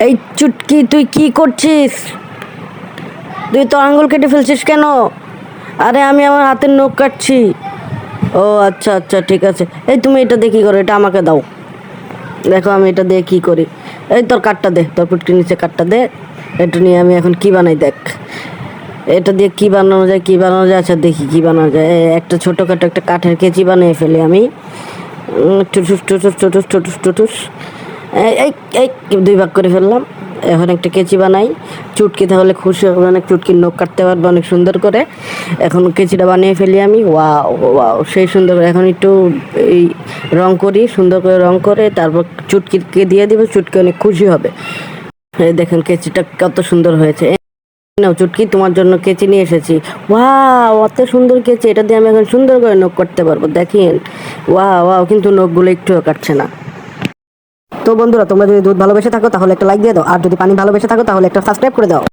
এই চুটকি, তুই কি করছিস? তুই তো আঙ্গুল কেটে ফেলছিস কেন? আরে আমি আমার হাতের নখ কাটছি। ও আচ্ছা আচ্ছা, ঠিক আছে। এই তুমি এটা দিয়ে কী করো? এটা আমাকে দাও। দেখো আমি এটা দিয়ে কী করি। এই তোর কাঠটা দে, তোর পুটকির নিচে কাঠটা দে। এটা নিয়ে আমি এখন কি বানাই দেখ। এটা দিয়ে কি বানানো যায়, কি বানানো যায়, আচ্ছা দেখি কি বানানো যায়। একটা ছোটোখাটো একটা কাঠের কেচি বানিয়ে ফেলি আমি। টুটুস টুটুস টুটুস টুটুস টুটুস। এই এই এই দুই ভাগ করে ফেললাম। এখন একটা কেচি বানাই। চুটকি তাহলে খুশি হবে, অনেক চুটকির নখ কাটতে পারবে অনেক সুন্দর করে। এখন কেচিটা বানিয়ে ফেলি আমি। ওয়াও ওয়াও, সেই সুন্দর করে। এখন একটু এই রং করি, সুন্দর করে রং করে তারপর চুটকিকে দিয়ে দিব। চুটকি অনেক খুশি হবে। এই দেখেন কেচিটা কত সুন্দর হয়েছে। নাও চুটকি, তোমার জন্য কেচি নিয়ে এসেছি। ওয়াও, অত সুন্দর কেচি। এটা দিয়ে আমি এখন সুন্দর করে নখ করতে পারবো, দেখেন। ওয়াও ওয়াও, কিন্তু নখগুলো একটুও কাটছে না। তো বন্ধুরা, তোমরা যদি দুধ ভালোবেসে থাকো তাহলে একটা লাইক দিয়ে দাও, আর যদি পানি ভালোবেসে থাকো তাহলে একটা সাবস্ক্রাইব করে দাও।